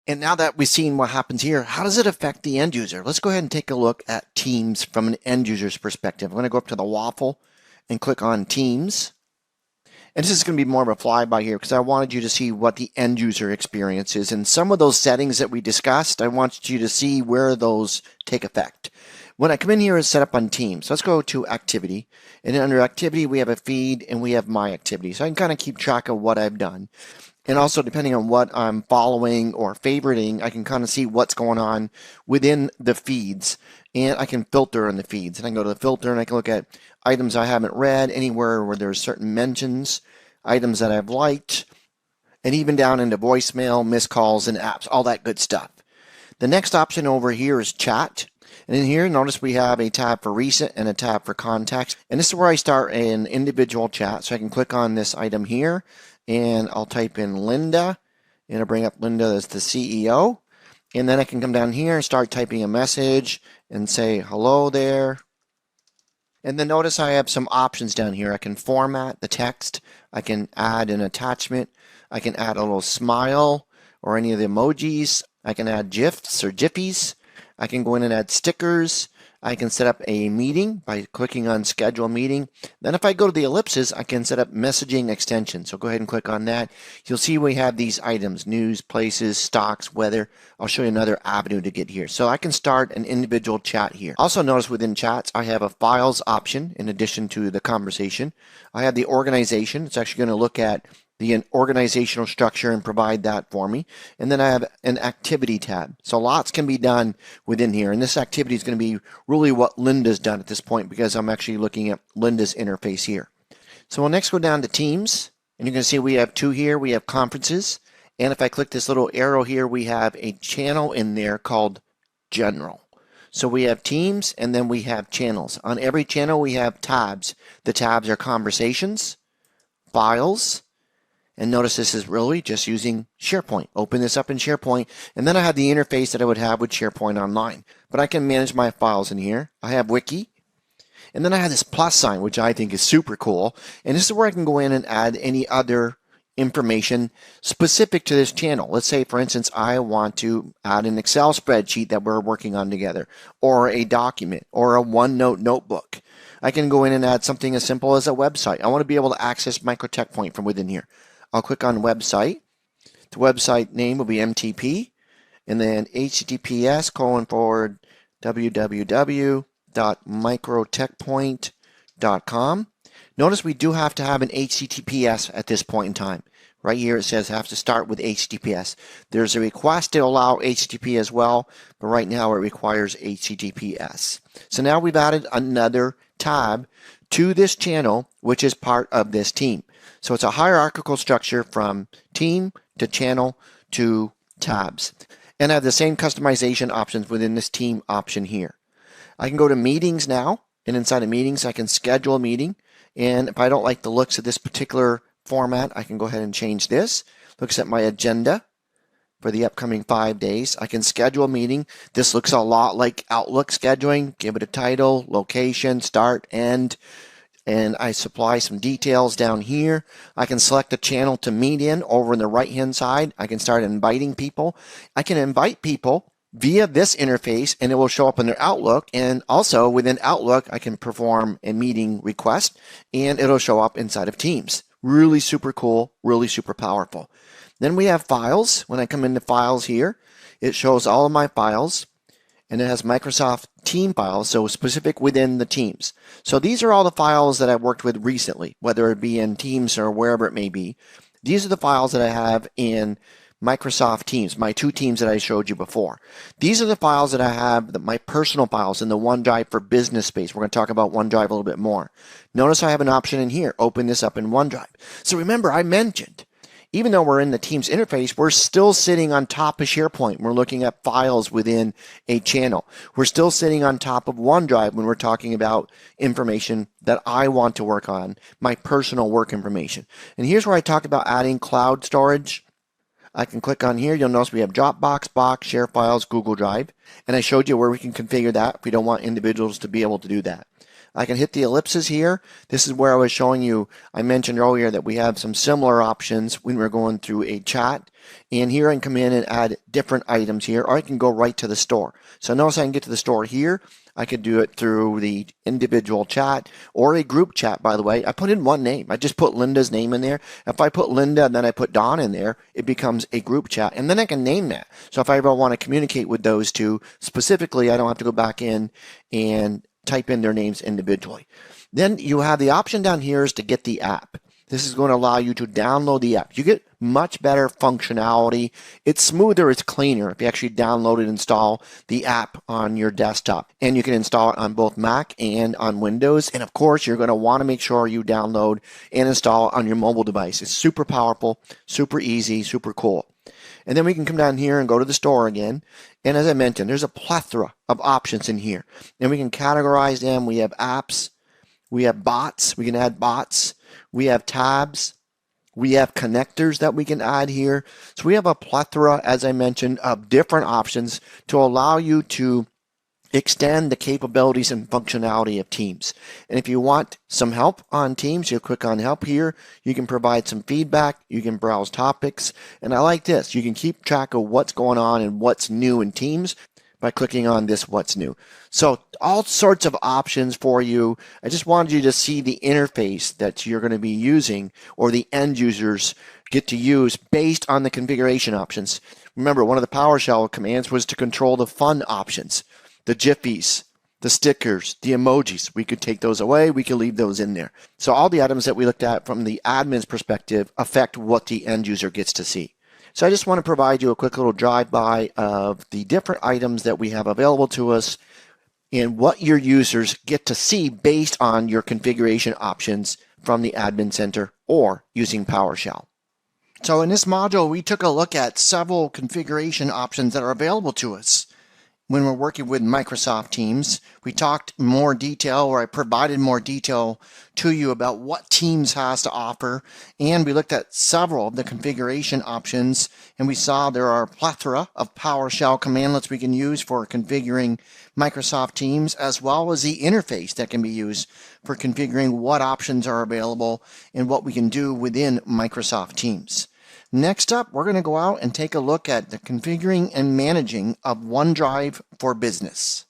And now that we've seen what happens here, how does it affect the end user? Let's go ahead and take a look at Teams from an end user's perspective. I'm going to go up to the waffle and click on Teams. And this is going to be more of a flyby here because I wanted you to see what the end user experience is. And some of those settings that we discussed, I want you to see where those take effect. When I come in here and set up on Teams, let's go to Activity. And under Activity, we have a feed and we have My Activity. So I can kind of keep track of what I've done. And also, depending on what I'm following or favoriting, I can kind of see what's going on within the feeds. And I can filter on the feeds. And I can go to the filter and I can look at items I haven't read, anywhere where there's certain mentions, items that I've liked, and even down into voicemail, missed calls, and apps, all that good stuff. The next option over here is Chat. And in here, notice we have a tab for recent and a tab for contacts. And this is where I start an individual chat. So I can click on this item here and I'll type in Linda and I'll bring up Linda as the CEO. And then I can come down here and start typing a message and say, hello there. And then notice I have some options down here. I can format the text. I can add an attachment. I can add a little smile or any of the emojis. I can add GIFs or GIFs. I can go in and add stickers. I can set up a meeting by clicking on schedule meeting. Then if I go to the ellipses, I can set up messaging extension. So go ahead and click on that. You'll see we have these items, news, places, stocks, weather. I'll show you another avenue to get here. So I can start an individual chat here. Also notice within chats, I have a files option in addition to the conversation. I have the organization. It's actually going to look at the organizational structure and provide that for me. And then I have an activity tab. So lots can be done within here. And this activity is going to be really what Linda's done at this point because I'm actually looking at Linda's interface here. So we'll next go down to Teams. And you're going to see we have two here. We have conferences. And if I click this little arrow here, we have a channel in there called General. So we have Teams and then we have channels. On every channel, we have tabs. The tabs are conversations, files, and notice this is really just using SharePoint. Open this up in SharePoint, and then I have the interface that I would have with SharePoint Online. But I can manage my files in here. I have Wiki, and then I have this plus sign, which I think is super cool. And this is where I can go in and add any other information specific to this channel. Let's say, for instance, I want to add an Excel spreadsheet that we're working on together, or a document, or a OneNote notebook. I can go in and add something as simple as a website. I want to be able to access MicroTechPoint from within here. I'll click on website. The website name will be MTP, and then https://www.microtechpoint.com. Notice we do have to have an HTTPS at this point in time. Right here it says have to start with HTTPS. There's a request to allow HTTP as well, but right now it requires HTTPS. So now we've added another tab to this channel, which is part of this team. So it's a hierarchical structure from team to channel to tabs. And I have the same customization options within this team option here. I can go to meetings now, and inside of meetings, I can schedule a meeting. And if I don't like the looks of this particular format, I can go ahead and change this. Looks at my agenda for the upcoming 5 days. I can schedule a meeting. This looks a lot like Outlook scheduling. Give it a title, location, start, end. And I supply some details down here. I can select a channel to meet in over on the right hand side. I can start inviting people. I can invite people via this interface and it will show up in their Outlook. And also within Outlook, I can perform a meeting request and it'll show up inside of Teams. Really super cool, really super powerful. Then we have files. When I come into files here, it shows all of my files. And it has Microsoft team files, so specific within the teams. So these are all the files that I've worked with recently, whether it be in Teams or wherever it may be. These are the files that I have in Microsoft Teams, my two teams that I showed you before. These are the files that I have, my personal files in the OneDrive for business space. We're going to talk about OneDrive a little bit more. Notice I have an option in here, open this up in OneDrive. So remember, I mentioned, even though we're in the Teams interface, we're still sitting on top of SharePoint. We're looking at files within a channel. We're still sitting on top of OneDrive when we're talking about information that I want to work on, my personal work information. And here's where I talk about adding cloud storage. I can click on here. You'll notice we have Dropbox, Box, Share Files, Google Drive. And I showed you where we can configure that if we don't want individuals to be able to do that. I can hit the ellipses here. This is where I was showing you, I mentioned earlier that we have some similar options when we're going through a chat. And here I can come in and add different items here, or I can go right to the store. So notice I can get to the store here. I could do it through the individual chat or a group chat, by the way. I put in one name. I just put Linda's name in there. If I put Linda and then I put Don in there, it becomes a group chat. And then I can name that. So if I ever want to communicate with those two specifically, I don't have to go back in and type in their names individually. Then you have the option down here is to get the app. This is going to allow you to download the app. You get much better functionality. It's smoother, it's cleaner if you actually download and install the app on your desktop. And you can install it on both Mac and on Windows. And of course, you're going to want to make sure you download and install it on your mobile device. It's super powerful, super easy, super cool. And then we can come down here and go to the store again. And as I mentioned, there's a plethora of options in here. And we can categorize them. We have apps. We have bots. We can add bots. We have tabs. We have connectors that we can add here. So we have a plethora, as I mentioned, of different options to allow you to extend the capabilities and functionality of Teams. And if you want some help on Teams, you'll click on help here. You can provide some feedback. You can browse topics. And I like this. You can keep track of what's going on and what's new in Teams by clicking on this what's new. So all sorts of options for you. I just wanted you to see the interface that you're going to be using or the end users get to use based on the configuration options. Remember, one of the PowerShell commands was to control the fun options, the jiffies, the stickers, the emojis. We could take those away. We could leave those in there. So all the items that we looked at from the admin's perspective affect what the end user gets to see. So I just want to provide you a quick little drive-by of the different items that we have available to us and what your users get to see based on your configuration options from the Admin Center or using PowerShell. So in this module, we took a look at several configuration options that are available to us when we're working with Microsoft Teams. We talked more detail, or I provided more detail to you about what Teams has to offer, and we looked at several of the configuration options, and we saw there are a plethora of PowerShell commandlets we can use for configuring Microsoft Teams, as well as the interface that can be used for configuring what options are available and what we can do within Microsoft Teams. Next up, we're going to go out and take a look at the configuring and managing of OneDrive for Business.